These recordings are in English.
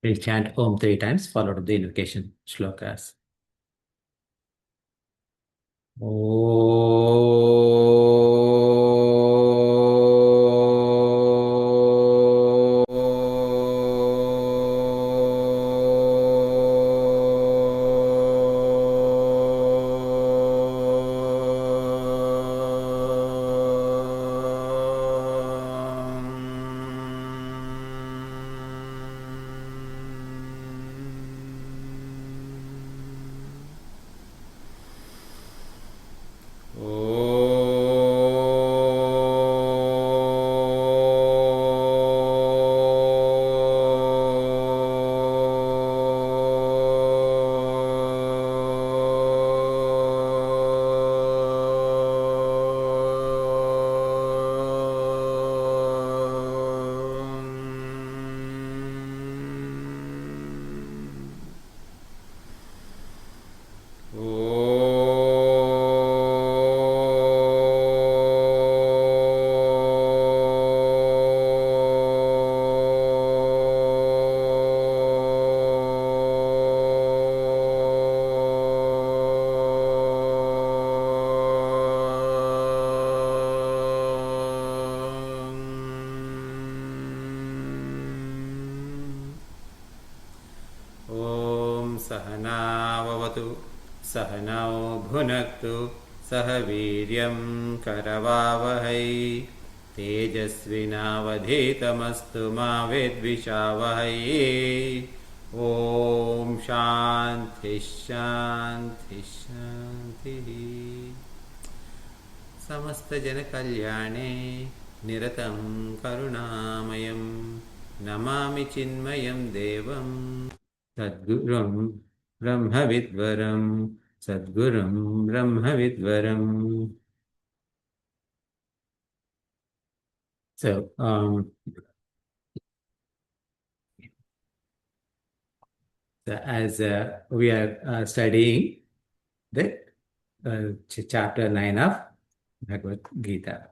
We'll chant Om 3 times, followed with the invocation shlokas. सहनाववतु सहनौ भुनक्तु सह वीर्यं करवावहै तेजस्विनावधीतमस्तु मा विद्विषावहै ॐ शान्ति शान्ति शान्तिः समस्तजनकल्याणे निरतं करुणामयं नमामि चिन्मयं देवं सद्गुरुं ब्रह्मविद्वरं सद्गुरुं ब्रह्मविद्वरं. So, as we are studying the chapter 9 of Bhagavad Gita,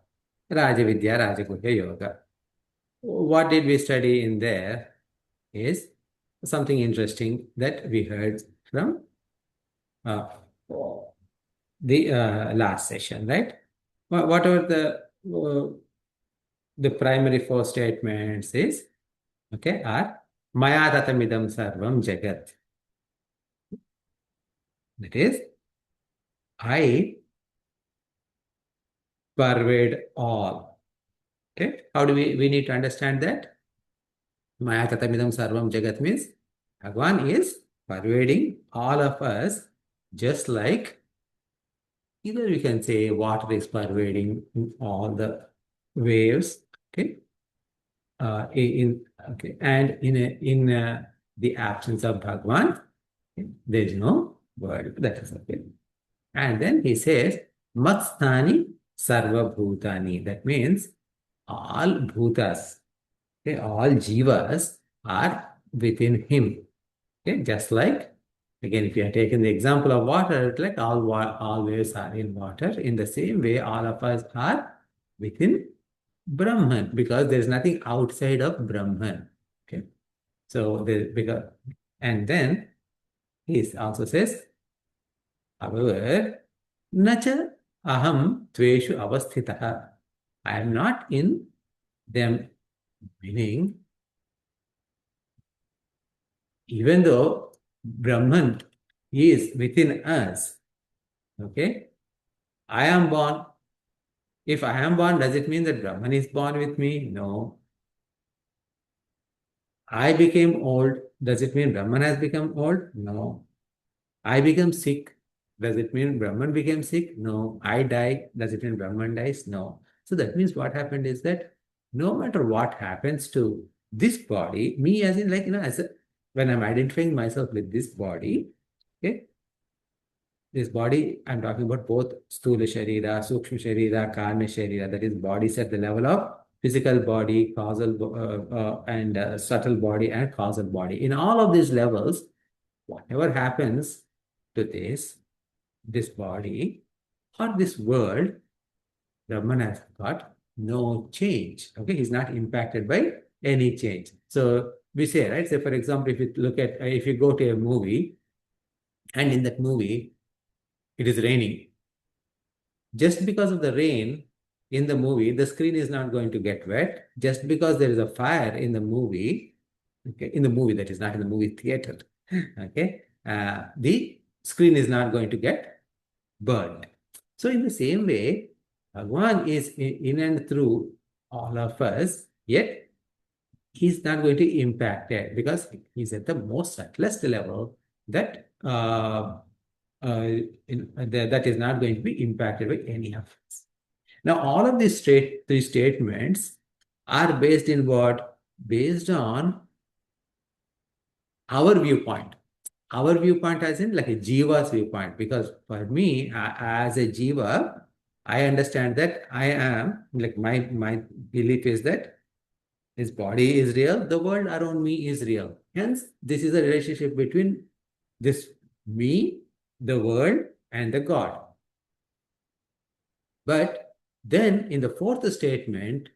Rajavidya Rajaguhya Yoga. What did we study in there is something interesting that we heard from the last session, right? What are the primary four statements is, okay, are Maya tatamidam sarvam jagat. That is, I pervade all. Okay, how do we need to understand that? Maya tatamidam sarvam jagat means Bhagavan is pervading all of us, just like either we can say water is pervading all the waves. Okay, and in the absence of Bhagavan, there is no world. That is okay. And then he says, Matstani Sarva Bhutani. That means all bhutas, okay, all jivas are within him. Okay, just like, again, if you have taken the example of water, it's like all waves are in water. In the same way, all of us are within Brahman, because there is nothing outside of Brahman. Okay, so and then he also says, however, nacha aham tveshu avasthitaha. I am not in them, meaning even though Brahman is within us, okay, I am born. If I am born, does it mean that Brahman is born with me? No. I became old. Does it mean Brahman has become old? No. I become sick. Does it mean Brahman became sick? No. I die. Does it mean Brahman dies? No. So that means what happened is that no matter what happens to this body, me as in, like, when I'm identifying myself with this body, okay, this body, I'm talking about both Sthula Sharira, Sukshma Sharira, Karma Sharira, that is bodies at the level of physical body, causal and subtle body and causal body. In all of these levels, whatever happens to this body or this world, Brahman has got no change. Okay, he's not impacted by any change. So we say, right? Say, for example, if you look at, if you go to a movie and in that movie, it is raining. Just because of the rain in the movie, the screen is not going to get wet. Just because there is a fire in the movie, okay, in the movie that is not in the movie theater, okay, the screen is not going to get burned. So in the same way, Bhagwan is in and through all of us, yet he's not going to impact it because he's at the most subtlest level that that is not going to be impacted by any of us. Now, all of these three statements are based in what? Based on our viewpoint. Our viewpoint as in like a jiva's viewpoint. Because for me, as a jiva, I understand that I am, like my belief is that his body is real, the world around me is real. Hence, this is a relationship between this me, the world, and the God. But then in the fourth statement,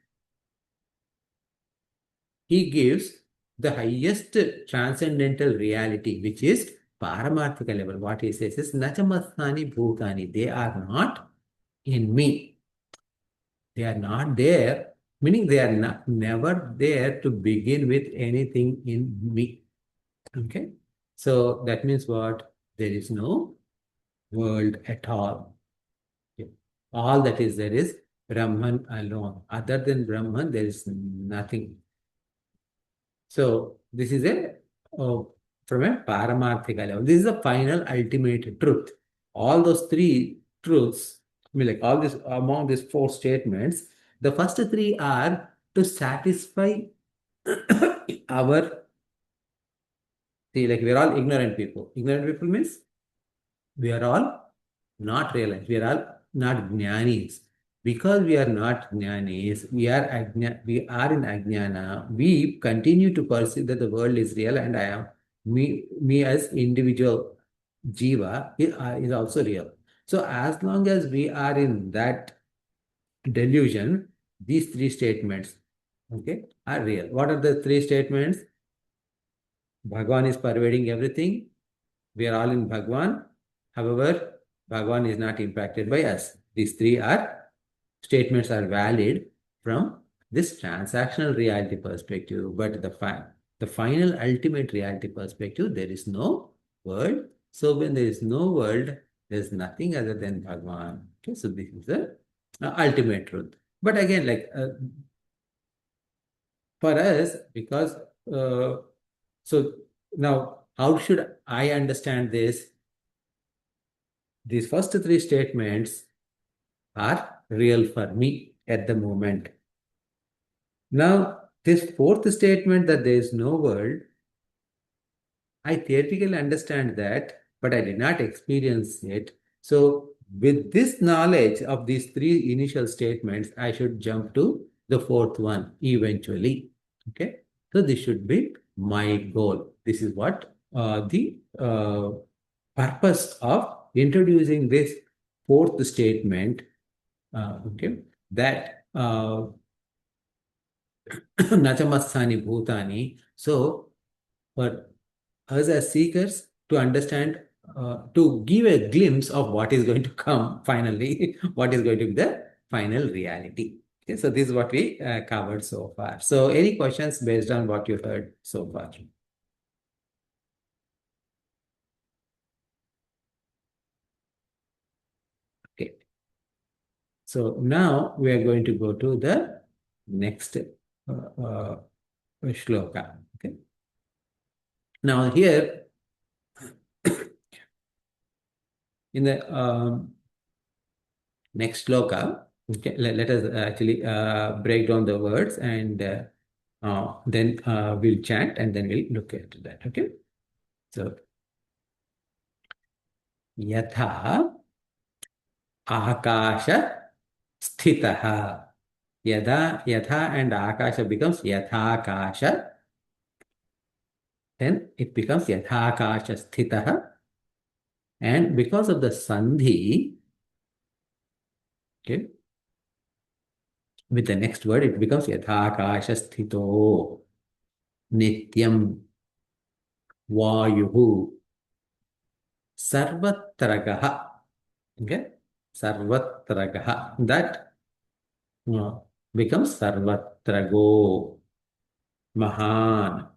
he gives the highest transcendental reality, which is Paramarthika level. What he says is Nachamasthani Bhutani. They are not in me. They are not there, meaning they are not, never there to begin with anything in me. Okay? So that means what? There is no world at all. Okay. All that is there is Brahman alone. Other than Brahman, there is nothing. So this is from a Paramarthika level. This is the final ultimate truth. All those three truths, I mean, like all this among these four statements, the first three are to satisfy our, see, like we're all ignorant people. Ignorant people means we are all not realized. We are all not jnanis. Because we are not jnanis, we are in ajnana. We continue to perceive that the world is real and I am me as individual jiva is also real. So as long as we are in that delusion, these three statements, okay, are real. What are the three statements? Bhagwan is pervading everything. We are all in Bhagwan. However, Bhagwan is not impacted by us. These three are statements are valid from this transactional reality perspective, but the final ultimate reality perspective, there is no world. So when there is no world, there is nothing other than Bhagwan. Okay, so this is the ultimate truth. But again, like for us, because so now how should I understand this? These first three statements are real for me at the moment. Now, this fourth statement that there is no world, I theoretically understand that, but I did not experience it. So, with this knowledge of these three initial statements, I should jump to the fourth one eventually. Okay, so this should be my goal. This is what the purpose of introducing this fourth statement, okay, that Nachamasthani Bhutani. So, for us as seekers to understand, to give a glimpse of what is going to come finally, what is going to be the final reality. Okay, so this is what we covered so far. So, any questions based on what you heard so far? Okay. So now we are going to go to the next shloka. Okay. Now here in the next shloka, okay, let us actually break down the words and then we'll chant and then we'll look at that. Okay. So yatha akasha sthitaha. Yatha and akasha becomes yathakasha. Then it becomes yathakasha sthitaha. And because of the sandhi, okay, with the next word, it becomes yathakasha sthito. nityam vayuhu sarvatragaha. Okay, sarvatragaha. That becomes sarvatrago mahan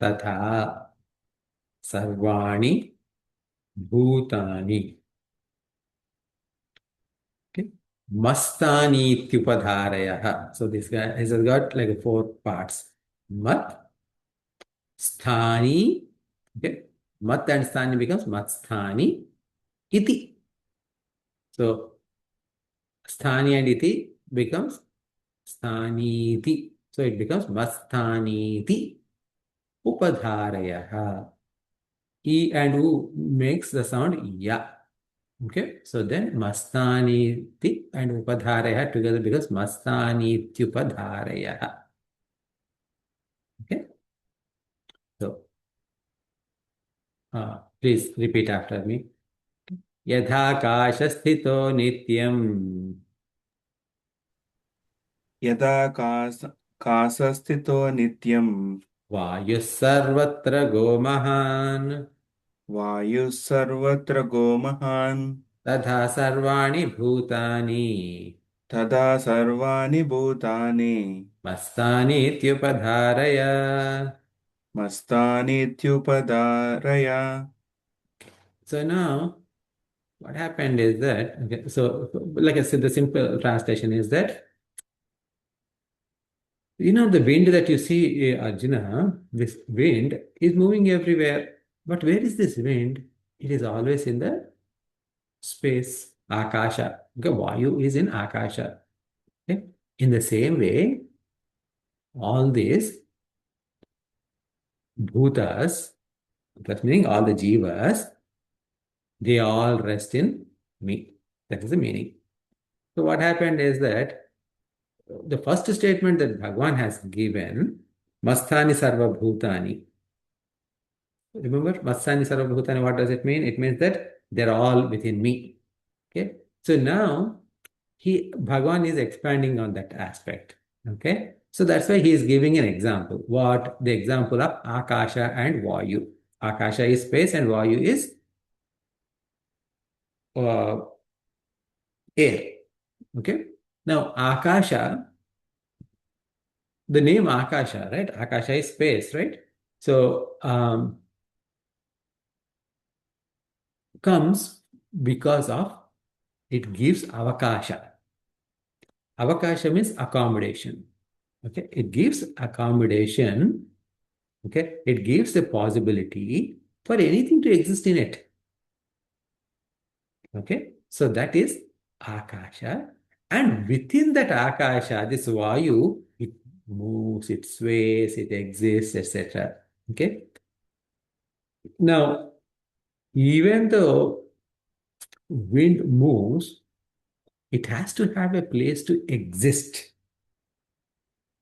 tatha sarvani bhutani. Okay. Mastani tyupadharayah. So this guy has got like four parts. Mat, sthani. Okay. Mat and sthani becomes matsthani iti. So sthani and iti becomes sthaniti. So it becomes masthaniti upadharayah. E and U makes the sound ya. Okay, so then mastaniti and upadharaya together becomes mastanityupadharaya. Okay, so please repeat after me. यथाकाशस्थितो नित्यम् कासस्थितो नित्यम् वायुः सर्वत्र गोमहान् वायुः सर्वत्र गोमहान् तथा सर्वाणि भूतानि तदा सर्वाणि भूतानि मस्तानीत्युपधारय. मस्तानीत्युपधारय. So now what happened is that, okay, so like I said, the simple translation is that, the wind that you see, Arjuna, this wind is moving everywhere. But where is this wind? It is always in the space, Akasha. Okay, Vayu is in Akasha. Okay? In the same way, all these bhutas, that meaning all the jivas, they all rest in me. That is the meaning. So what happened is that the first statement that Bhagavan has given, Masthani Sarva Bhutani. Remember, Masthani Sarva Bhutani, what does it mean? It means that they're all within me. Okay. So now Bhagavan is expanding on that aspect. Okay. So that's why he is giving an example. What? The example of Akasha and Vayu. Akasha is space and Vayu is uh, air. Okay. Now, Akasha, the name Akasha, right? Akasha is space, right? So, comes because of it gives avakasha. Avakasha means accommodation. Okay, it gives accommodation. Okay, it gives the possibility for anything to exist in it. Okay, so that is akasha, and within that akasha, this vayu, it moves, it sways, it exists, etc. Okay, now even though wind moves, it has to have a place to exist.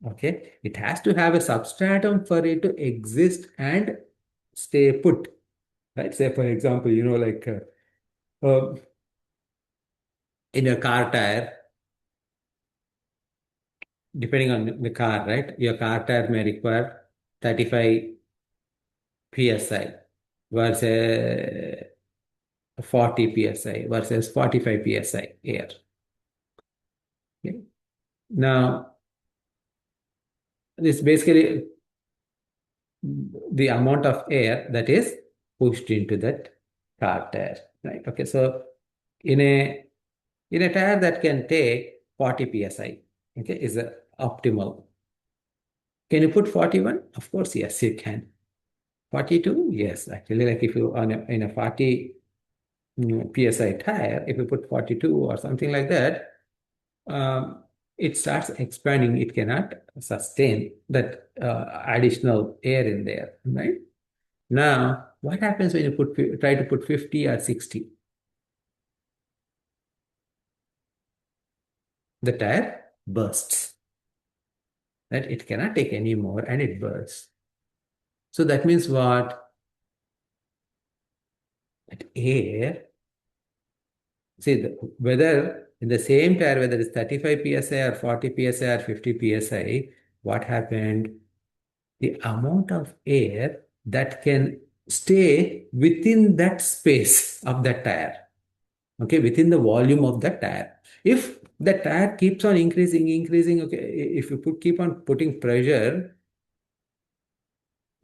Okay, it has to have a substratum for it to exist and stay put. Right? Say, for example, like in a car tire, depending on the car, right? Your car tire may require 35 psi versus 40 psi versus 45 psi air. Okay? Now, this basically the amount of air that is pushed into that car tire, right? Okay, so in a tire that can take 40 psi, okay, is a optimal. Can you put 41? Of course, yes, you can. 42? Yes, actually, like if you in a 40 psi tire, if you put 42 or something like that, um, it starts expanding. It cannot sustain that additional air in there, right? Now, what happens when you try to put 50 or 60? The tire bursts, right? It cannot take any more and it bursts. So that means what? That air, see, whether in the same tire, whether it's 35 psi or 40 psi or 50 psi, what happened? The amount of air that can stay within that space of that tire, okay, within the volume of the tire. If the tire keeps on increasing, okay, if you keep on putting pressure,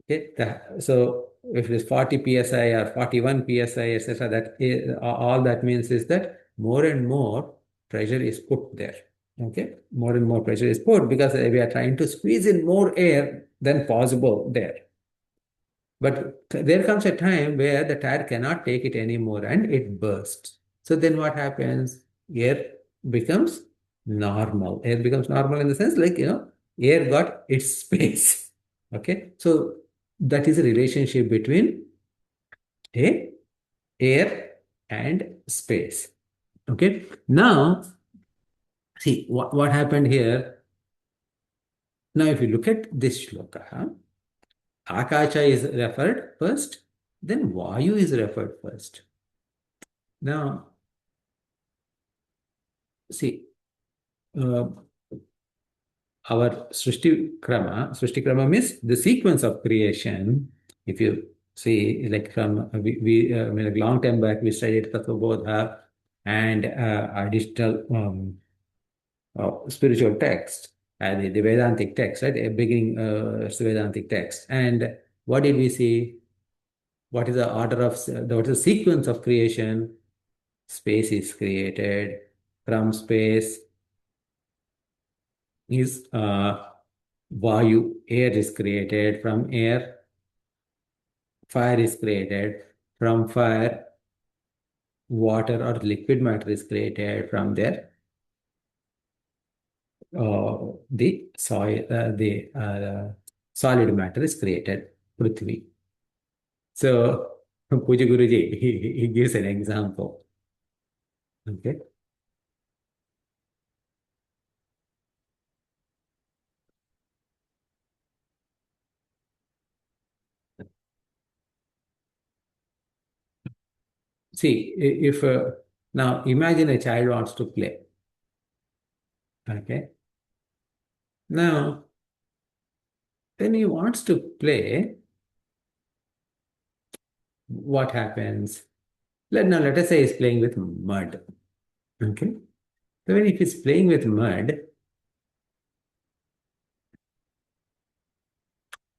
okay, so if it is 40 psi or 41 psi, etc., all that means is that more and more pressure is put there. Okay, more and more pressure is put because we are trying to squeeze in more air than possible there. But there comes a time where the tire cannot take it anymore and it bursts. So then what happens? Air becomes normal. Air becomes normal in the sense like, air got its space. Okay. So that is a relationship between a air and space. Okay. Now, see what happened here. Now, if you look at this shloka, Akasha is referred first, then Vayu is referred first. Now, see, uh, our Srishti Krama means the sequence of creation. If you see, like from I mean, like long time back, we studied Tattva Bodha and additional spiritual text, the Vedantic text, right? A beginning Vedantic text. And what did we see? What is the order of, what is the sequence of creation? Space is created. From space is Vayu, air is created. From air, fire is created. From fire, water or liquid matter is created. From there, the soil, the solid matter is created, Prithvi. So, Puja Guruji, he gives an example. Okay. See, if now imagine a child wants to play. Okay. Now, when he wants to play, what happens? Let us say he's playing with mud. Okay. So when if he's playing with mud,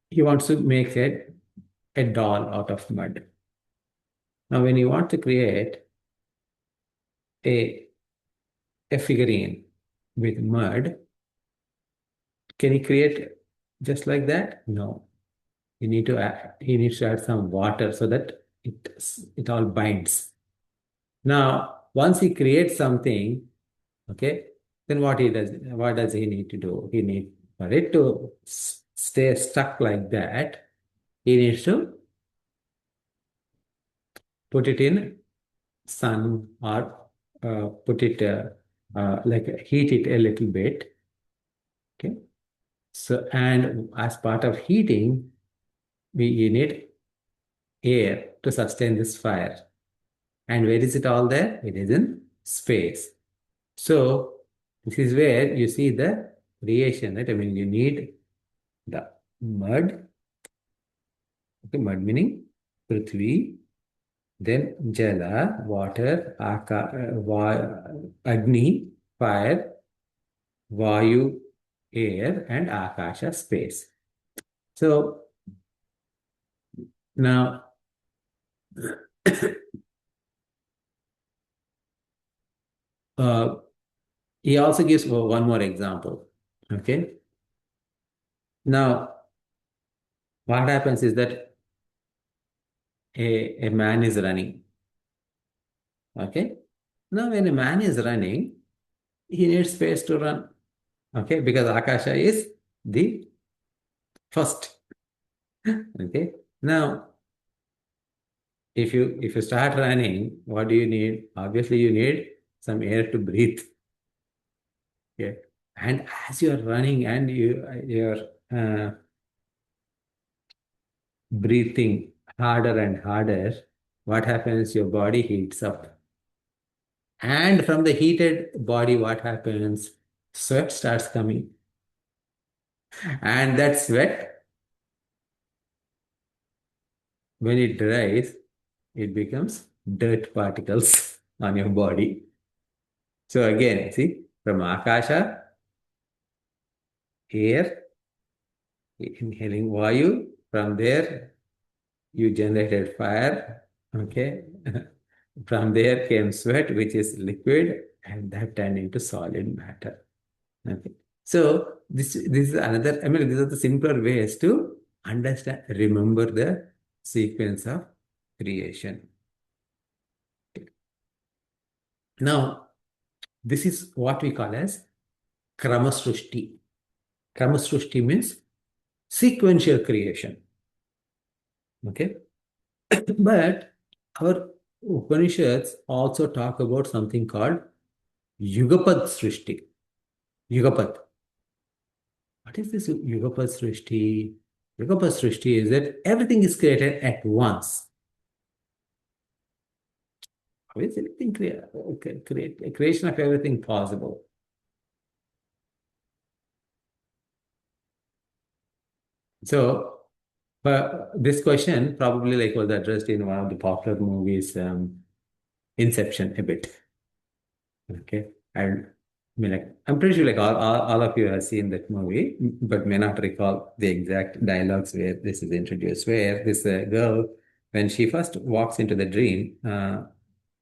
he wants to make a doll out of mud. Now, when you want to create a, a figurine with mud, can he create just like that? No. He needs to add some water so that it all binds. Now, once he creates something, okay, then what does he need to do? He needs for it to stay stuck like that, he needs to put it in sun or put it like heat it a little bit. Okay. So, and as part of heating, we need air to sustain this fire. And where is it all there? It is in space. So this is where you see the creation, right? I mean, you need the mud. Okay, mud meaning Prithvi, then Jala, water, Agni, fire, Vayu, air, and Akasha, space. So now uh, he also gives one more example. Okay. Now, what happens is that a man is running. Okay. Now, when a man is running, he needs space to run. Okay. Because Akasha is the first. Okay. Now, if you start running, what do you need? Obviously, you need some air to breathe. Okay. And as you're running and you're breathing harder and harder, what happens? Your body heats up. And from the heated body, what happens? Sweat starts coming. And that sweat, when it dries, it becomes dirt particles on your body. So again, see, from Akasha, air, inhaling Vayu, from there you generated fire, okay? From there came sweat, which is liquid, and that turned into solid matter. Okay. So this is another, I mean, these are the simpler ways to understand, remember the sequence of creation. Now, this is what we call as Kramasrushti. Kramasrushti means sequential creation. Okay. But our Upanishads also talk about something called Yugapad Srishti. Yugapad. What is this Yugapad Srishti? Yugapad Srishti is that everything is created at once. How is everything creation of everything possible? So, this question probably like was addressed in one of the popular movies, Inception, a bit. Okay. And I mean, like, I'm pretty sure like all of you have seen that movie, but may not recall the exact dialogues where this is introduced, where this girl, when she first walks into the dream,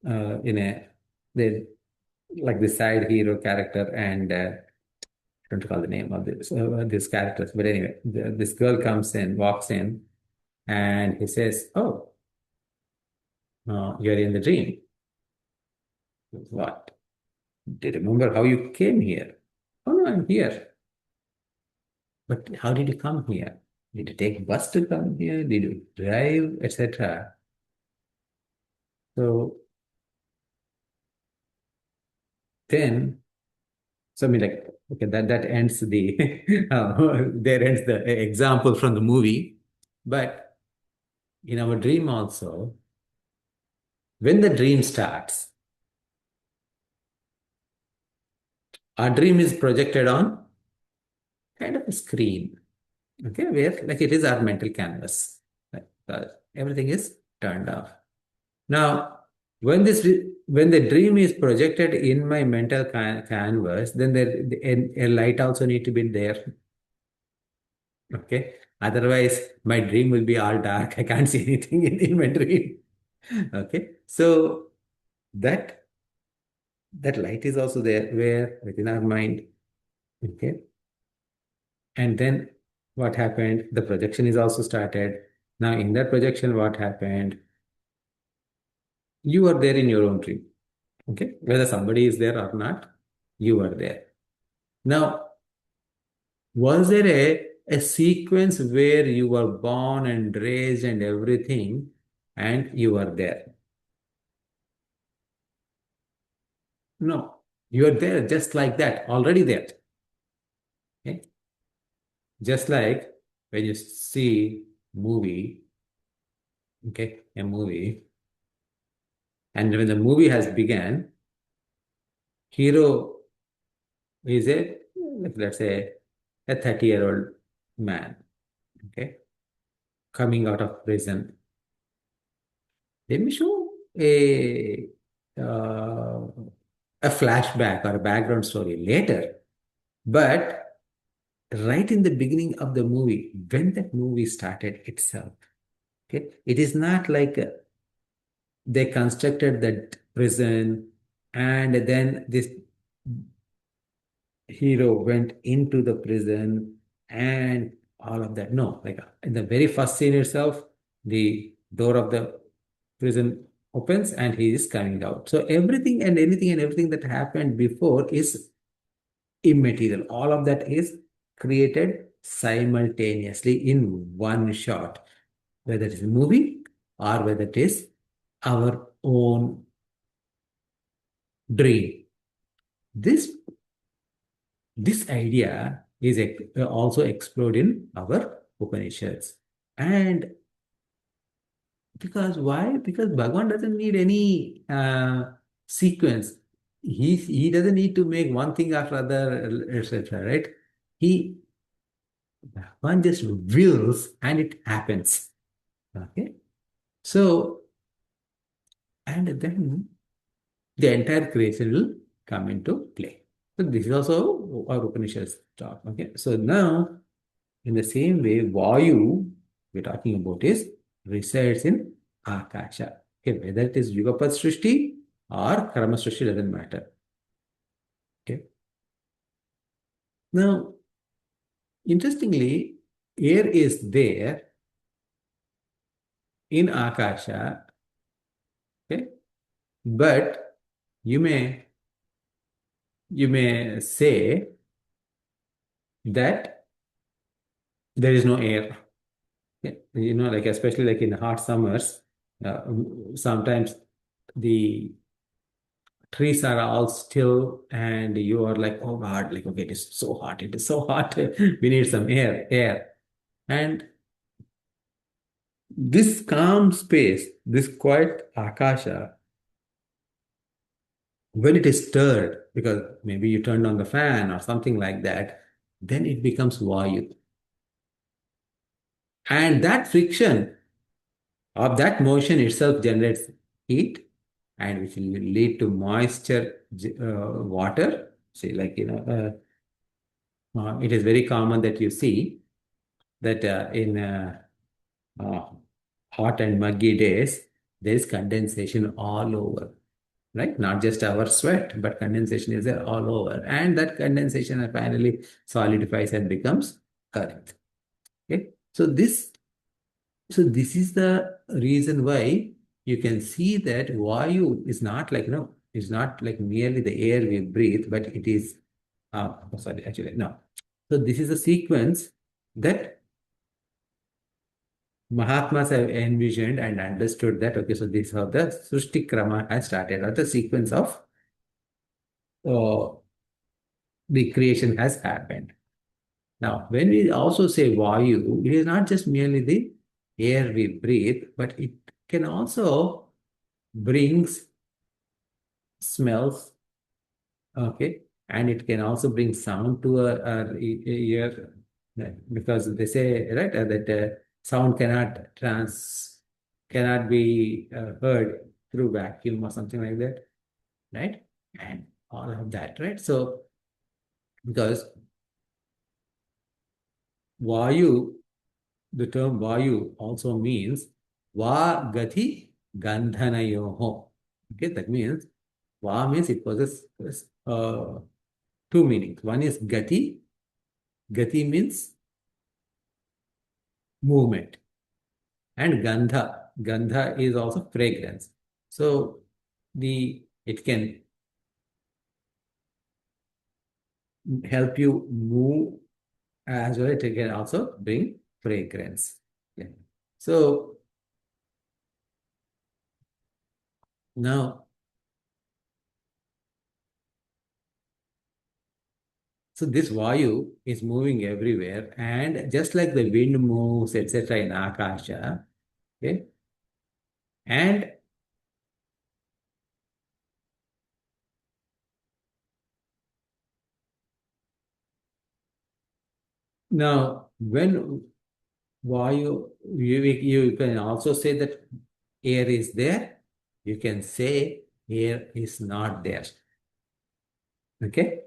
in a, the like the side hero character, and I don't recall the name of this characters, but anyway, this girl comes in, walks in, and he says, "Oh, you're in the dream." What? Do you remember how you came here? Oh no, I'm here. But how did you come here? Did you take bus to come here? Did you drive, etc.? So then, so I mean, like, okay, that ends the there ends the example from the movie. But in our dream also, when the dream starts, our dream is projected on kind of a screen, okay, where like it is our mental canvas. Like, everything is turned off. Now, when the dream is projected in my mental canvas, then a light also need to be there. Okay. Otherwise, my dream will be all dark. I can't see anything in my dream. Okay. So that that light is also there where within our mind. Okay. And then what happened? The projection is also started. Now, in that projection, what happened? You are there in your own dream. Okay. Whether somebody is there or not, you are there. Now, was there a sequence where you were born and raised and everything, and you were there? No, you are there just like that, already there. Okay? Just like when you see movie, okay, a movie, and when the movie has begun, hero is a, let's say, a 30-year-old man, okay, coming out of prison. They may show uh, a flashback or a background story later, but right in the beginning of the movie, when that movie started itself, okay, it is not like they constructed that prison and then this hero went into the prison and all of that. No, like in the very first scene itself, the door of the prison opens and he is coming out. So everything and anything and everything that happened before is immaterial. All of that is created simultaneously in one shot, whether it is a movie or whether it is our own dream. This this idea is also explored in our Upanishads. And because why? Because Bhagavan doesn't need any sequence. He doesn't need to make one thing after other, etc. Right? He One just wills and it happens. Okay. So, and then the entire creation will come into play. So this is also our Upanishads talk. Okay. So now, in the same way, Vayu we're talking about is resides in Akasha. Okay. Whether it is Yugapat Srishti or Karma Srishti doesn't matter. Okay. Now, interestingly, air is there in Akasha. Okay. But you may say that there is no air. Yeah, like especially like in hot summers, sometimes the trees are all still, and you are like, oh God, like okay, it is so hot, it is so hot. We need some air. And this calm space, this quiet akasha, when it is stirred, because maybe you turned on the fan or something like that, then it becomes vayu. And that friction of that motion itself generates heat, and which will lead to moisture, water. See, like, it is very common that you see that in uh, hot and muggy days, there is condensation all over, right? Not just our sweat, but condensation is there all over. And that condensation finally solidifies and becomes earth. Okay. So this is the reason why you can see that Vayu is not like, it's not like merely the air we breathe, but it is, sorry, actually, no. So this is a sequence that Mahatmas have envisioned and understood that, okay, so this is how the Srushti Krama has started, or the sequence of uh, the creation has happened. Now, when we also say Vayu, it is not just merely the air we breathe, but it can also brings smells, okay, and it can also bring sound to our ear, because they say, right, that sound cannot be heard through vacuum or something like that, right? And all of that, right? So because vayu, the term vayu also means va gati gandhanayoho. Okay, that means va means it possesses two meanings. One is gati. Gati means movement. And gandha. Gandha is also fragrance. So it can help you move, as well it can also bring fragrance. Yeah. So now, so this Vayu is moving everywhere, and just like the wind moves, etc., in Akasha, okay, and now when Vayu, you can also say that air is there. You can say air is not there. Okay?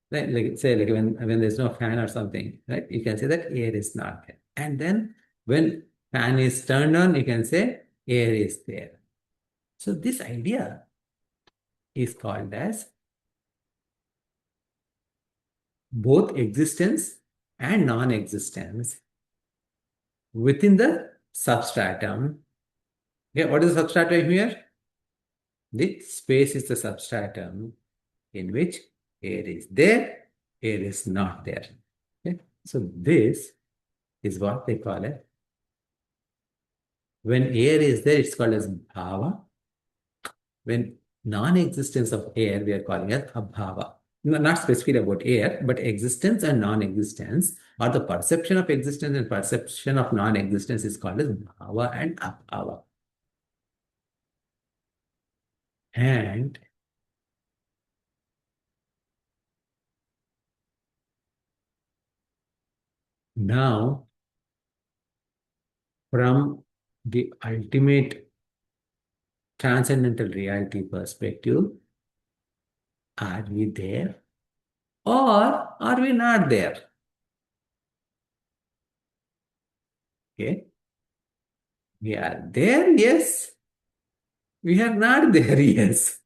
Like say like when there's no fan or something, right? You can say that air is not there. And then when fan is turned on, you can say air is there. So this idea is called as both existence and non-existence within the substratum. Okay, what is the substratum here? The space is the substratum in which air is there, air is not there. Okay? So this is what they call it. When air is there, it's called as bhava. When non-existence of air, we are calling it abhava. Not specifically about air, but existence and non-existence, or the perception of existence and perception of non-existence, is called as bhava and abhava. And Now, from the ultimate transcendental reality perspective, are we there or are we not there? Okay. We are there, yes. We are not there, yes.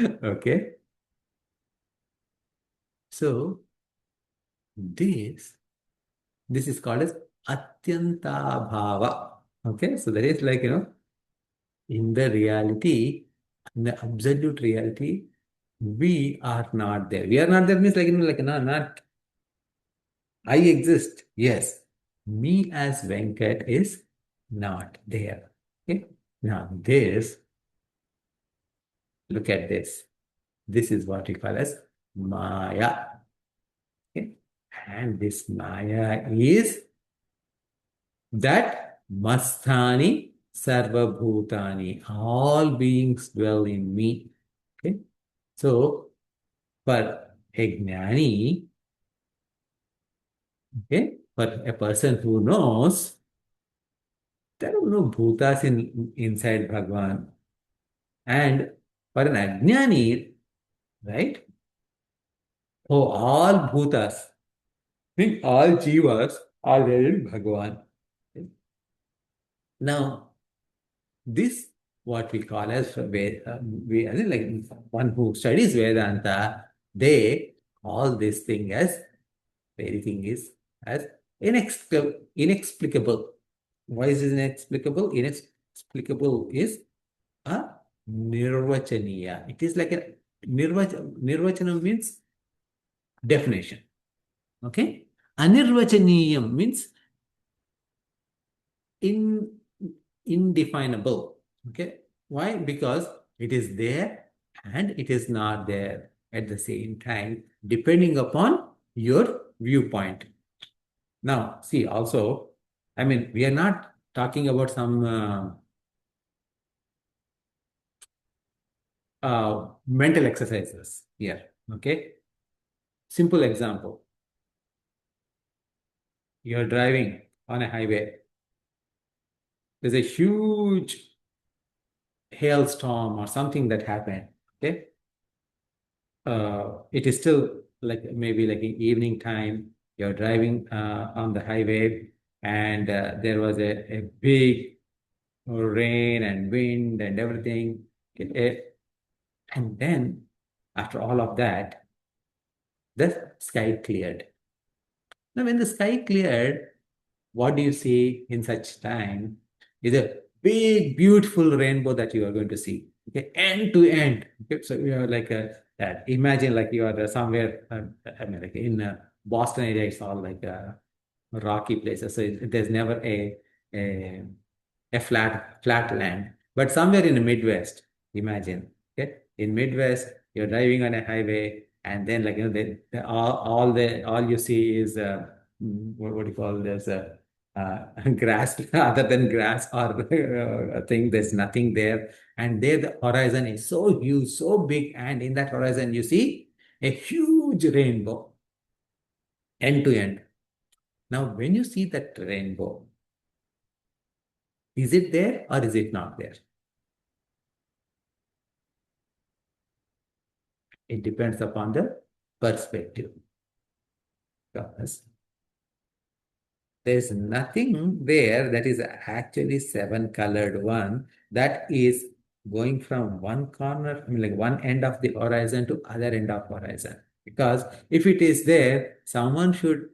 Okay. So this is called as Atyanta Bhava. Okay. So that is like, in the reality, in the absolute reality, we are not there. We are not there means like, not I exist. Yes. Me as Venkat is not there. Okay. Now look at this. This is what we call as Maya. Okay. And this Maya is that Mastani Sarvabhutani. All beings dwell in me. Okay. So for a Jnani, okay, for a person who knows, there are no bhutas inside Bhagwan. And for an Ajnani, right? Oh, all bhutas, mean all jivas are there in Bhagwan. Now, this what we call as I think like one who studies Vedanta, they call this thing as very thing is as inexplicable. Why is it inexplicable? Inexplicable is a nirvachaniya. It is like a nirvachana means definition. Okay? Anirvachaniyam means in indefinable. Okay? Why? Because it is there and it is not there at the same time, depending upon your viewpoint. Now, see, also, I mean, we are not talking about some mental exercises here. Okay? Simple example. You're driving on a highway. There's a huge hailstorm or something that happened. Okay? It is still like maybe like evening time. You're driving on the highway, and there was a big rain and wind and everything. Okay? And then after all of that, the sky cleared. Now, when the sky cleared, what do you see in such time is a big, beautiful rainbow that you are going to see. Okay, end to end. Okay, so you are like that. Imagine like you are somewhere. I mean, like in Boston area, it's all like rocky places. So there's never a a flat land. But somewhere in the Midwest, imagine, okay, in Midwest, you're driving on a highway, and then like all you see is what do you call this grass other than grass or a thing. There's nothing there, and there the horizon is so huge, so big, and in that horizon you see a huge rainbow, end to end. Now, when you see that rainbow, is it there or is it not there? It depends upon the perspective. Because there's nothing there that is actually seven colored one that is going from one corner, I mean like one end of the horizon to other end of horizon. Because if it is there, someone should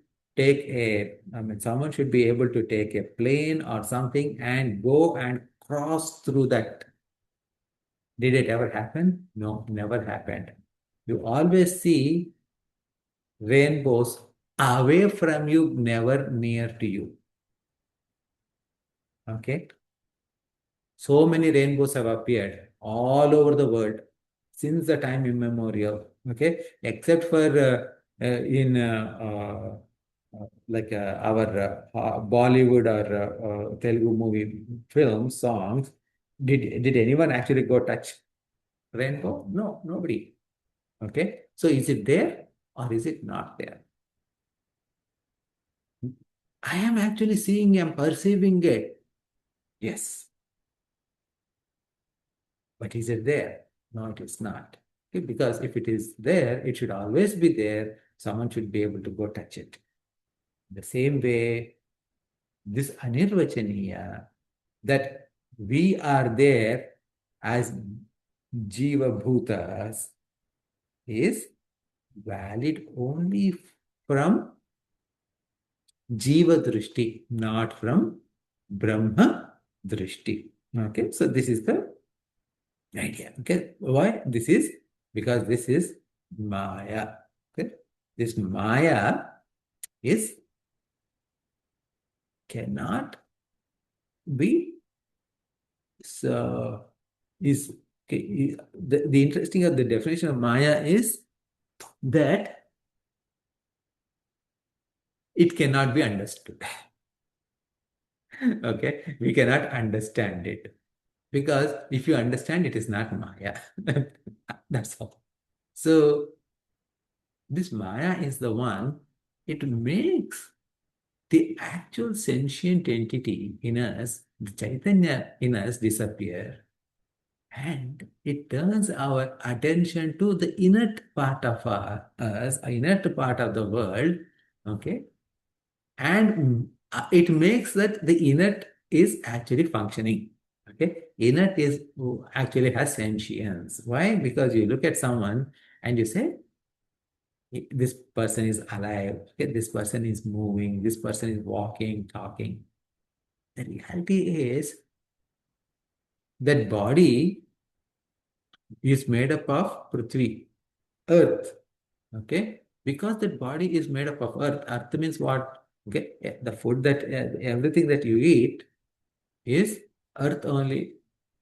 someone should be able to take a plane or something and go and cross through that. Did it ever happen? No, never happened. You always see rainbows away from you, never near to you. Okay. So many rainbows have appeared all over the world since the time immemorial. Okay. Except for in like our Bollywood or Telugu movie films, songs. Did anyone actually go touch rainbow? No, nobody. Okay. So is it there or is it not there? I am actually seeing, I'm perceiving it. Yes. But is it there? No, it is not. Okay, because if it is there, it should always be there. Someone should be able to go touch it. The same way, this anirvachaniya, that we are there as jiva bhutas, is valid only from jiva drishti, not from brahma drishti. Okay, so this is the idea. Okay, why? This is because this is Maya. Okay, this Maya is cannot be so is okay. The interesting of the definition of Maya is that it cannot be understood. Okay, we cannot understand it because if you understand, it is not Maya. That's all. So this Maya is the one, it makes the actual sentient entity in us, the Chaitanya in us disappear, and it turns our attention to the inert part of us, inert part of the world, okay? And it makes that the inert is actually functioning, okay? Inert is actually has sentience. Why? Because you look at someone and you say, this person is alive, okay? This person is moving, this person is walking, talking. The reality is that body is made up of Prithvi, earth, okay? Because that body is made up of earth. Earth means what? Okay, the food that, everything that you eat is earth only.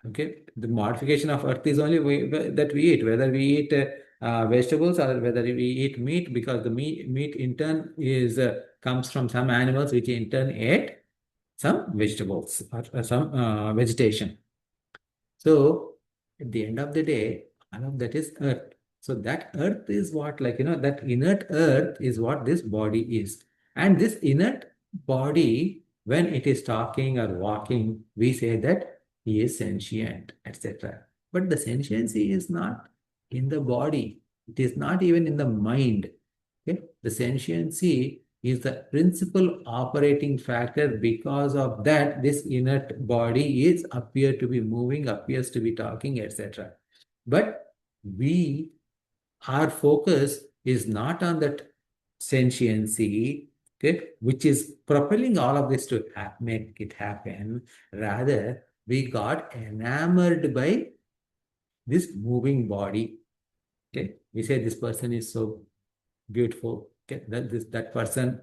Okay, the modification of earth is only that we eat, whether we eat vegetables or whether we eat meat, because the meat in turn is comes from some animals which in turn ate some vegetables or some vegetation. So at the end of the day, all of that is earth. So that earth is what, like, that inert earth is what this body is. And this inert body, when it is talking or walking, we say that he is sentient, etc. But the sentiency is not in the body. It is not even in the mind. Okay? The sentiency is the principal operating factor. Because of that, this inert body is appear to be moving, appears to be talking, etc. But we, our focus is not on that sentiency, okay, which is propelling all of this to make it happen. Rather, we got enamored by this moving body. Okay, we say this person is so beautiful. Okay, that person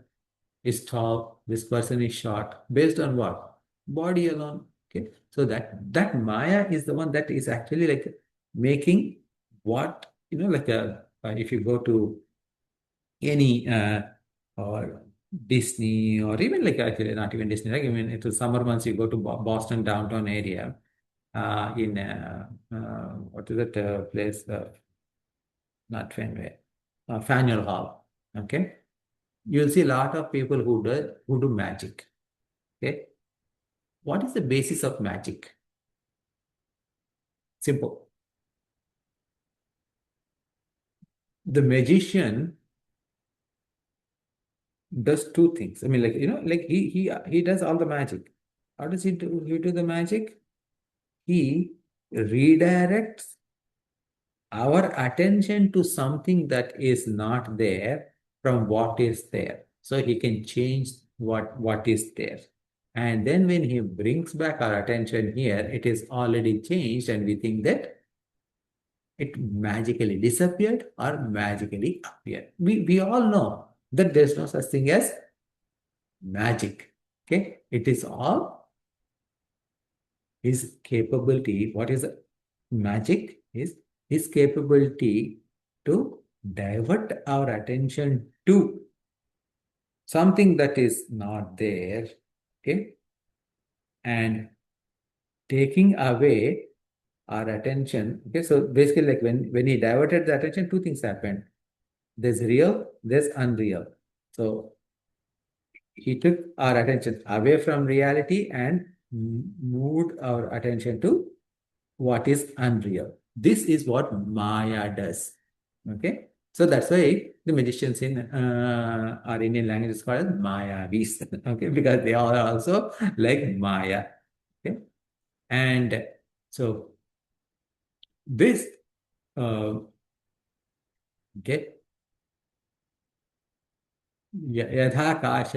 is tall, this person is short, based on what? Body alone. Okay. So that Maya is the one that is actually like making what, like if you go to any or Disney, or even like actually not even Disney, like I mean into summer months you go to Boston downtown area in what is that place? Not Fenway, Faneuil Hall. Okay, you'll see a lot of people who do magic. Okay, what is the basis of magic? Simple. The magician does two things. I mean, like, like he does all the magic. How does he do the magic? He redirects our attention to something that is not there from what is there. So he can change what is there. And then when he brings back our attention here, it is already changed, and we think that it magically disappeared or magically appeared. We all know that there's no such thing as magic. Okay, it is all his capability. What is magic? Is his capability to divert our attention to something that is not there. Okay, and taking away our attention. Okay, so basically, like when he diverted the attention, two things happened. There's real, there's unreal. So he took our attention away from reality and moved our attention to what is unreal. This is what Maya does. Okay. So that's why the magicians in our Indian language is called Mayavis. Okay. Because they are also like Maya. Okay. And so this, okay, यथाकाश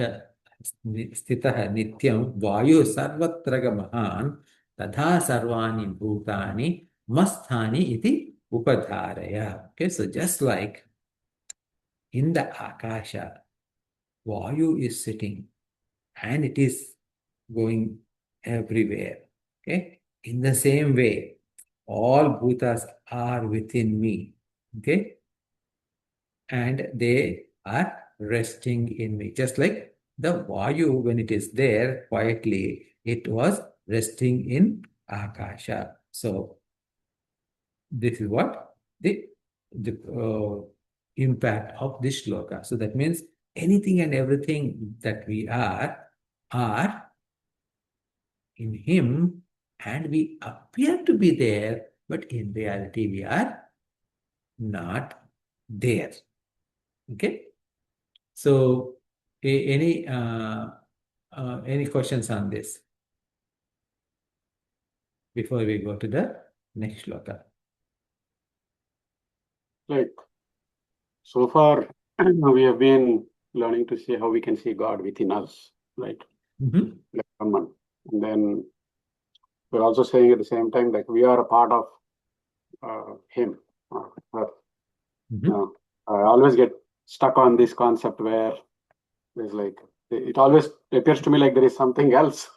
स्थितः नित्यं वायुः सर्वत्र गमहान् तथा सर्वाणि भूतानि मत्स्थानि इति उपधारय. Okay, so just like in the akasha, vayu is sitting and it is going everywhere. Okay, in the same way, all bhutas are within me. Okay, and they are resting in me. Just like the Vayu, when it is there quietly, it was resting in Akasha. So, this is what the impact of this shloka. So, that means anything and everything that we are in Him, and we appear to be there, but in reality, we are not there. Okay. So, any questions on this before we go to the next shloka? Like, so far, we have been learning to see how we can see God within us, right? Mm-hmm. Like Brahman. And then we're also saying at the same time, like we are a part of Him. Her. Mm-hmm. I always get stuck on this concept where there's like, it always appears to me like there is something else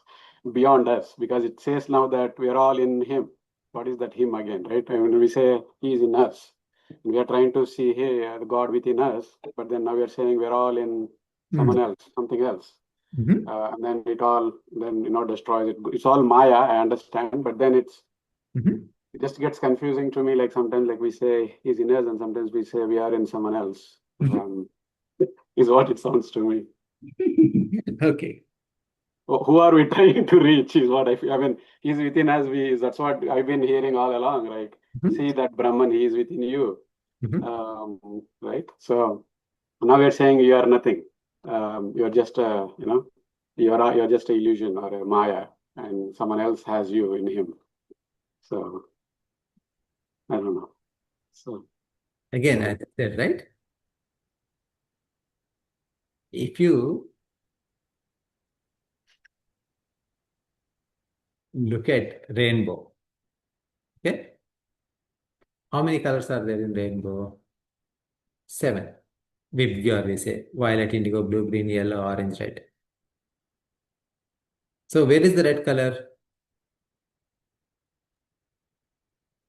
beyond us, because it says now that we are all in Him. What is that Him again, right? And when we say He is in us, we are trying to see the God within us, but then now we are saying we're all in someone else, something else. Mm-hmm. And then it all destroys it. It's all Maya, I understand, but then it just gets confusing to me. Like sometimes like we say He's in us and sometimes we say we are in someone else. Is what it sounds to me. Okay. Who are we trying to reach is what I feel. I mean, He's within us. That's what I've been hearing all along. Like, see that Brahman, He is within you. Right? So now we're saying you are nothing. You're just you're just an illusion or a Maya, and someone else has you in Him. So I don't know. So again, as I said, right? If you look at rainbow, okay, how many colors are there in rainbow? 7. Vibgyor, we say violet, indigo, blue, green, yellow, orange, red. So where is the red color?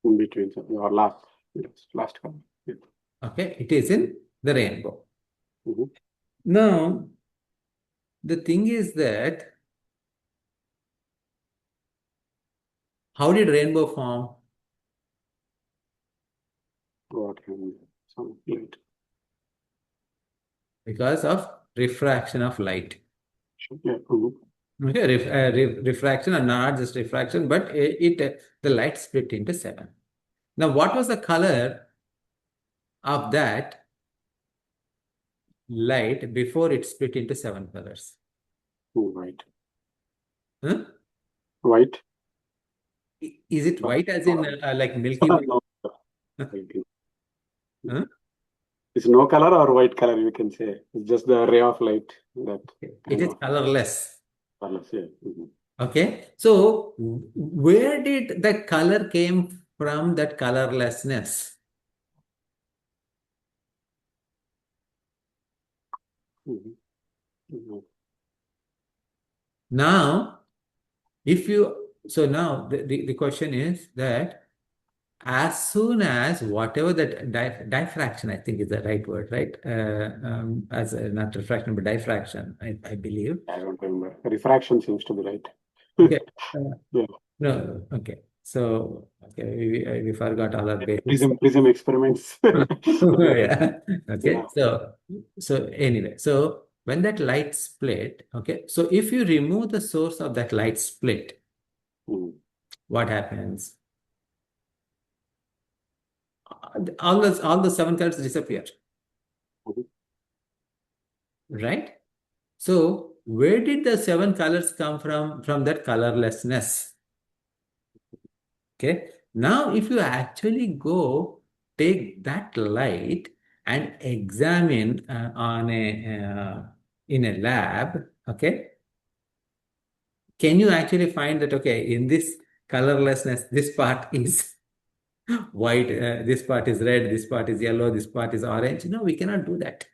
in between or last color. Yeah. Okay, it is in the rainbow. Mm-hmm. Now, the thing is that how did rainbow form? God, some light. Because of refraction of light. Yeah. Mm-hmm. Okay, refraction, and not just refraction, but the light split into 7. Now, what was the color of that light before it split into 7 colors? White. Huh? White. Is it white as in like Milky Way? No. Huh? It's no color or white color, you can say. It's just the ray of light that it is colorless. Colorless, yeah. Mm-hmm. Okay, so where did the color came from, that colorlessness? Mm-hmm. Mm-hmm. Now, now the question is that as soon as whatever that diffraction, I think is the right word, right? Not refraction, but diffraction, I believe. I don't remember. Refraction seems to be right. Okay. Yeah. No, okay. So, okay, we forgot all our basics. Prism experiments. Yeah. Okay. Yeah. So anyway, so when that light split, okay, so if you remove the source of that light split, what happens? All the seven colors disappear, right? So where did the seven colors come from? From that colorlessness. Okay. Now, if you actually go take that light and examine in a lab, okay, can you actually find that, okay, in this colorlessness, this part is white, this part is red, this part is yellow, this part is orange? No, we cannot do that.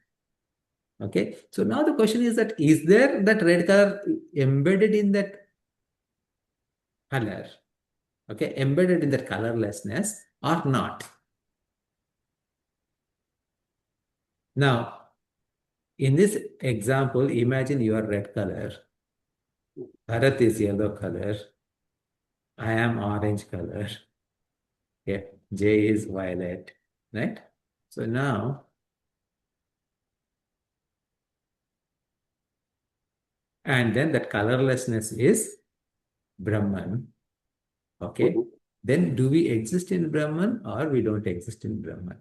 Okay. So now the question is that, is there that red color embedded in that color? Okay, embedded in that colorlessness or not? Now, in this example, imagine you are red color, Bharat is yellow color, I am orange color, okay, J is violet, right? So now, and then that colorlessness is Brahman, okay? Then do we exist in Brahman or we don't exist in Brahman?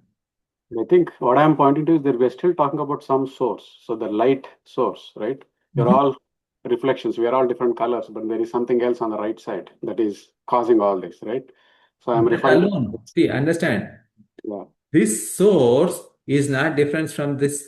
I think what I'm pointing to is that we're still talking about some source. So the light source, right? We're all reflections. We are all different colors, but there is something else on the right side that is causing all this, right? So I'm That referring to alone, see, understand, yeah. this source is not different from this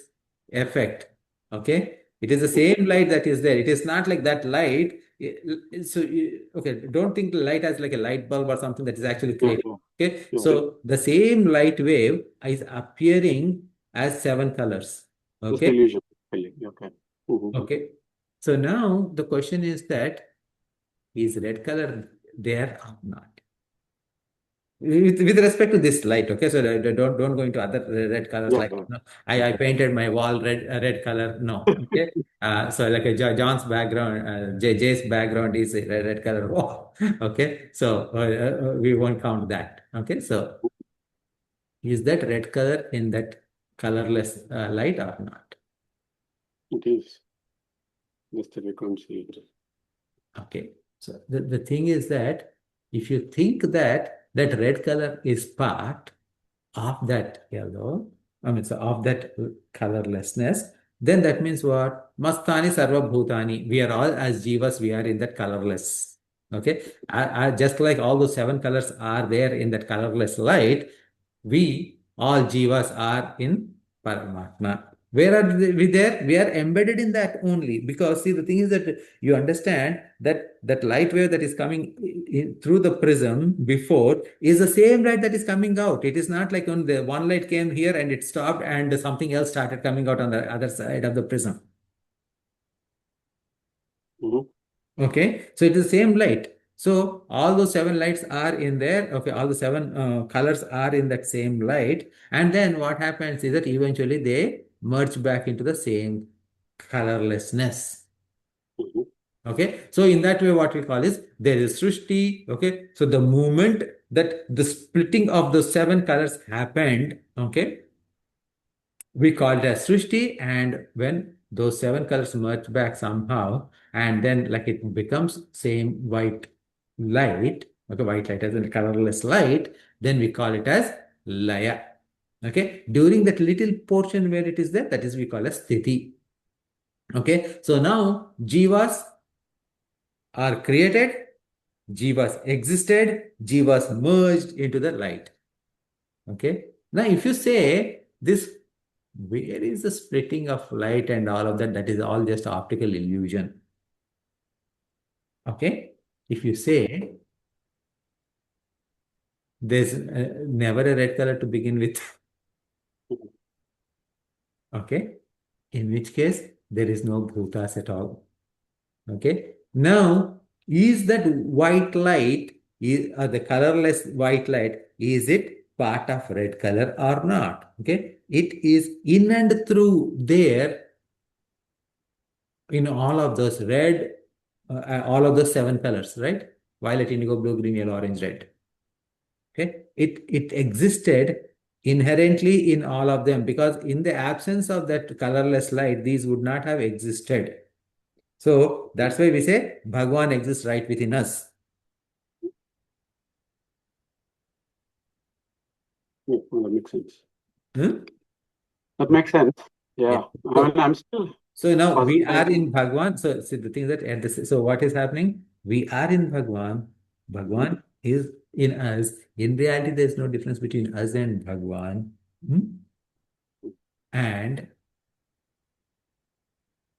effect, okay? It is the same light that is there. It is not like that light. Okay, don't think the light as like a light bulb or something that is actually created. Okay, Yeah. so the same light wave is appearing as seven colors. Just Okay, illusion. Okay. okay. So now the question is that, is red color there or not? With respect to this light, okay, so don't go into other red colors Yeah, like, yeah. no, I painted my wall red color. No, okay. So like a John's background, Jay's background is a red color wall. Okay, so we won't count that. Okay, so is that red color in that colorless light or not? It is. Just that we can't see it. Okay, so the thing is that if you think that that red color is part of that yellow, I mean, so of that colorlessness, then that means what? Mastani sarva bhutani. We are all as jivas, we are in that colorless. Okay. Just like all those seven colors are there in that colorless light, we all jivas are in Paramatma. Where are we there? We are embedded in that only. Because see, the thing is that you understand that that light wave that is coming through the prism before is the same light that is coming out. It is not like when the one light came here and it stopped and something else started coming out on the other side of the prism. Okay, so it is the same light. So all those seven lights are in there. Okay, all the seven colors are in that same light. And then what happens is that eventually they merge back into the same colorlessness. Okay, so in that way, what we call is there is Srishti. Okay, so the moment that the splitting of the seven colors happened, okay, we call it as Srishti. And when those seven colors merge back somehow, and then like it becomes same white light, okay, white light as a colorless light, then we call it as Laya. Okay, during that little portion where it is there, that is we call as Sthiti. Okay, so now Jivas are created, jivas existed, jivas merged into the light. Okay. Now, if you say this, where is the splitting of light and all of that? That is all just optical illusion. Okay. If you say there's never a red color to begin with. Okay. In which case, there is no bhutas at all. Okay. Now, is that white light, the colorless white light, is it part of red color or not? Okay. It is in and through there in all of those red, all of those seven colors, right? Violet, indigo, blue, green, yellow, orange, red. Okay. It existed inherently in all of them, because in the absence of that colorless light, these would not have existed. So that's why we say Bhagwan exists right within us. Yeah, well, that makes sense. Hmm? That makes sense. Yeah. Yeah. I mean, I'm still So now we are puzzled. in Bhagwan. So see, the thing that so what is happening? We are in Bhagwan. Bhagwan is in us. In reality, there's no difference between us and Bhagwan. Hmm? And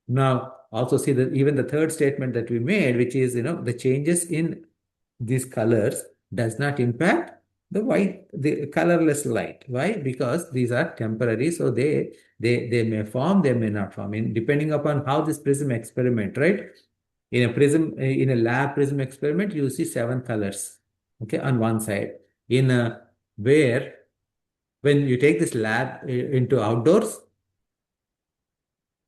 now also see that even the third statement that we made, which is, the changes in these colors does not impact the colorless light. Why? Because these are temporary, so they may form, they may not form, depending upon how this prism experiment, right? In a lab prism experiment, you see 7 colors, okay, on one side. In a where when you take this lab into outdoors,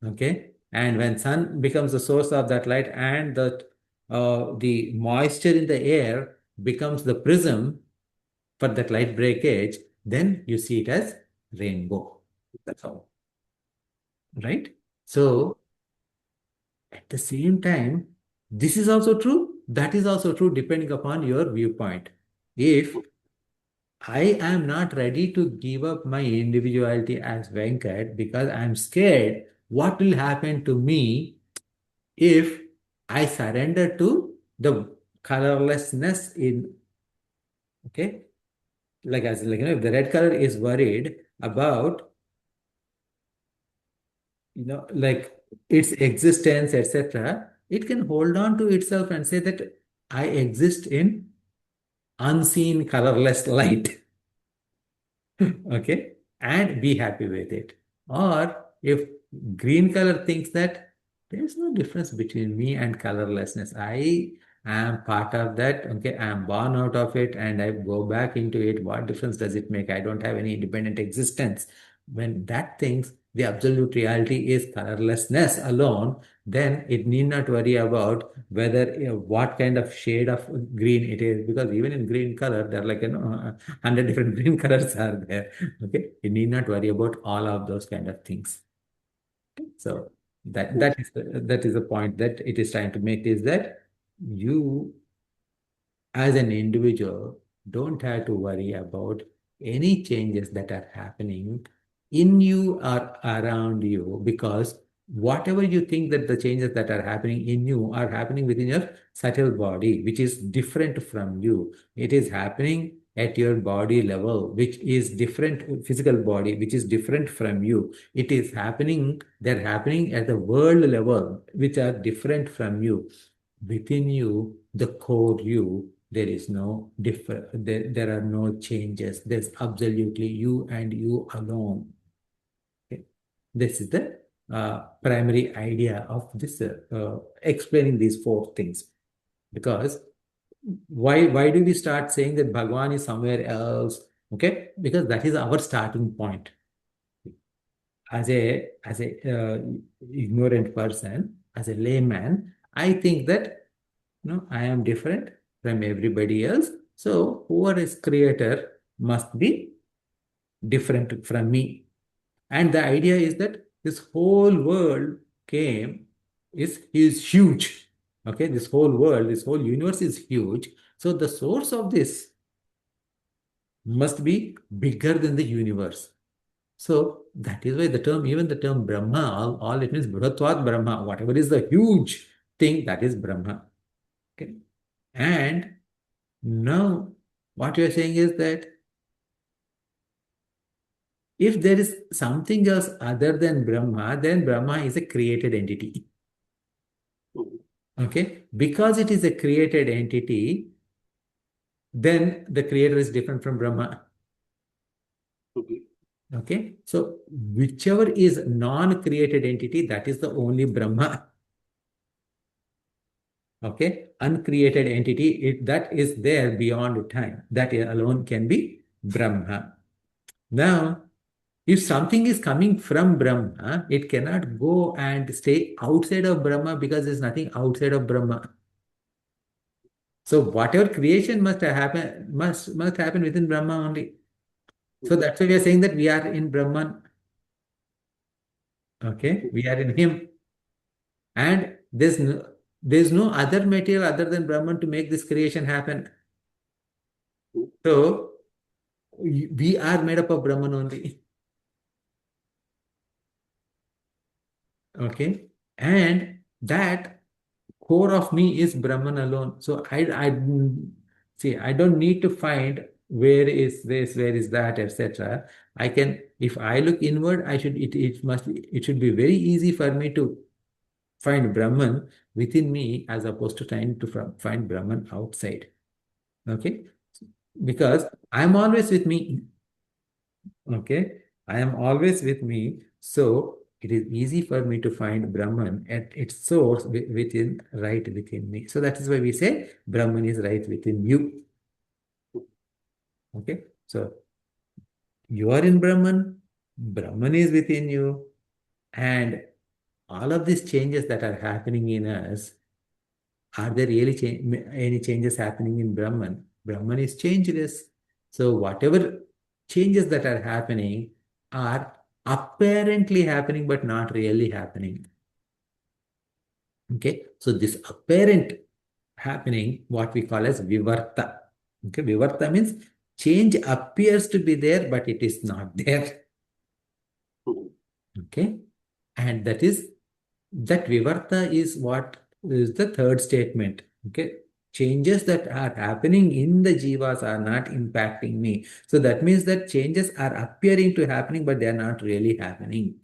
okay, and when sun becomes the source of that light, and the moisture in the air becomes the prism for that light breakage, then you see it as rainbow. That's all. Right? So at the same time, this is also true. That is also true depending upon your viewpoint. If I am not ready to give up my individuality as Venkat because I'm scared what will happen to me if I surrender to the colorlessness in, okay, if the red color is worried about, like its existence, etc., it can hold on to itself and say that I exist in unseen colorless light. Okay, and be happy with it. Or if green color thinks that there's no difference between me and colorlessness, I am part of that. Okay, I am born out of it and I go back into it. What difference does it make? I don't have any independent existence. When that thinks the absolute reality is colorlessness alone, then it need not worry about whether, what kind of shade of green it is, because even in green color there are, like, 100 different green colors are there. Okay, you need not worry about all of those kind of things. So that is the point that it is trying to make, is that you as an individual don't have to worry about any changes that are happening in you or around you, because whatever you think that the changes that are happening in you are happening within your subtle body, which is different from you. It is happening at your body level, which is different, physical body, which is different from you. It is happening, they're happening at the world level, which are different from you. Within you, the core you, there is no there are no changes. There's absolutely you and you alone. Okay. This is the primary idea of this explaining these 4 things. Because why do we start saying that Bhagwan is somewhere else? Okay, because that is our starting point. As a ignorant person, as a layman, I think that, I am different from everybody else. So whoever is creator must be different from me. And the idea is that this whole world is huge. Okay, this whole world, this whole universe is huge. So the source of this must be bigger than the universe. So that is why even the term Brahma, all it means Bruhatvat Brahma, whatever is the huge thing, that is Brahma. Okay. And now what you are saying is that if there is something else other than Brahma, then Brahma is a created entity. Okay. Because it is a created entity, then the creator is different from Brahma. Okay. So whichever is non-created entity, that is the only Brahma. Okay. Uncreated entity, that is there beyond time. That alone can be Brahma. Now, if something is coming from Brahma, it cannot go and stay outside of Brahma, because there's nothing outside of Brahma. So whatever creation must happen within Brahma only. So that's why we are saying that we are in Brahman. Okay, we are in him. And there's no other material other than Brahman to make this creation happen. So we are made up of Brahman only. Okay. And that core of me is Brahman alone. So I don't need to find where is this, where is that, etc. I can, if I look inward, it should be very easy for me to find Brahman within me as opposed to trying to find Brahman outside. Okay. Because I'm always with me. Okay. I am always with me. So it is easy for me to find Brahman at its source right within me. So that is why we say Brahman is right within you. Okay. So you are in Brahman, Brahman is within you, and all of these changes that are happening in us, are there really any changes happening in Brahman? Brahman is changeless. So whatever changes that are happening are apparently happening, but not really happening. Okay. So this apparent happening, what we call as vivarta. Okay. Vivarta means change appears to be there, but it is not there. Okay. And that vivarta is what is the third statement. Okay. Changes that are happening in the jivas are not impacting me. So that means that changes are appearing to happening, but they are not really happening.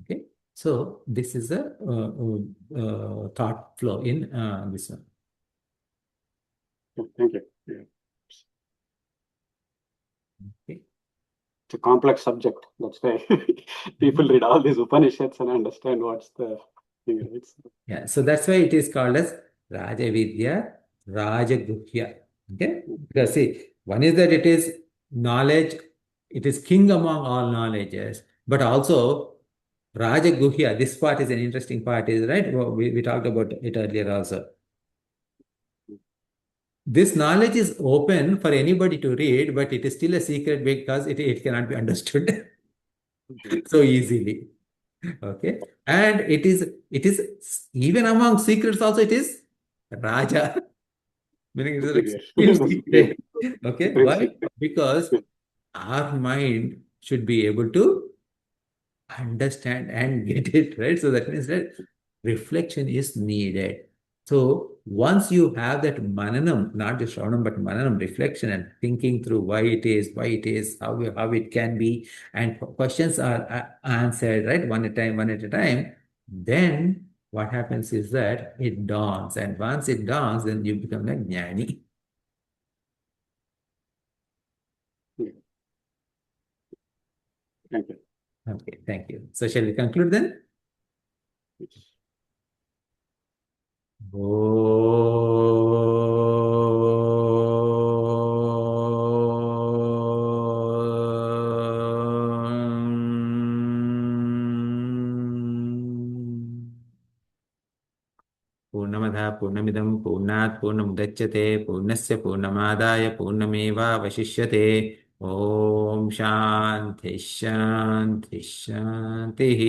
Okay. So this is a thought flow in this one. Thank you. Yeah. Okay. It's a complex subject. That's why people read all these Upanishads and understand what's the thing. Right? Yeah, so that's why it is called as Raja Vidya, Raja Guhya. Okay, because see, one is that it is knowledge, it is king among all knowledges, but also Raja Guhya. This part is an interesting part, is right? Well, we talked about it earlier also. This knowledge is open for anybody to read, but it is still a secret because it cannot be understood so easily. Okay. And it is even among secrets also it is Raja. Meaning it is like still secret. Okay. Why? Because our mind should be able to understand and get it, right? So that means that reflection is needed. So once you have that mananam, not just shravanam, but mananam, reflection and thinking through why it is, how it can be, and questions are answered, right? One at a time, then what happens is that it dawns. And once it dawns, then you become a jnani. Thank you. Okay, thank you. So shall we conclude then? पूर्णमदः पूर्णमिदं पूर्णात् पूर्णमुदच्यते पूर्णस्य पूर्णमादाय पूर्णमेवावशिष्यते ॐ शान्ति शान्ति शान्तिः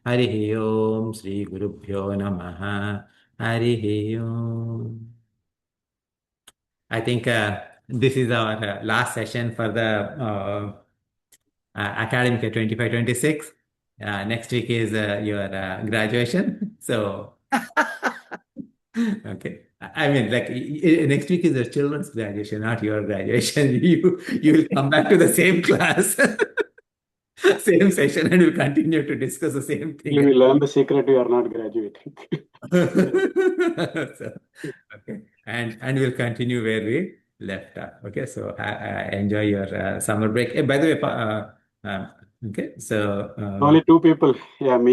हरिः ॐ श्रीगुरुभ्यो नमः हरिः ॐ I think this is our last session for the academic 25-26. Next week is your graduation. So, okay. I mean, like next week is the children's graduation, not your graduation. You will come back to the same class, same session, and we'll continue to discuss the same thing. You will learn the secret you are not graduating. So, okay, and we'll continue where we left off. Okay, so enjoy your summer break. By the way, okay, so Only two people. Yeah, me.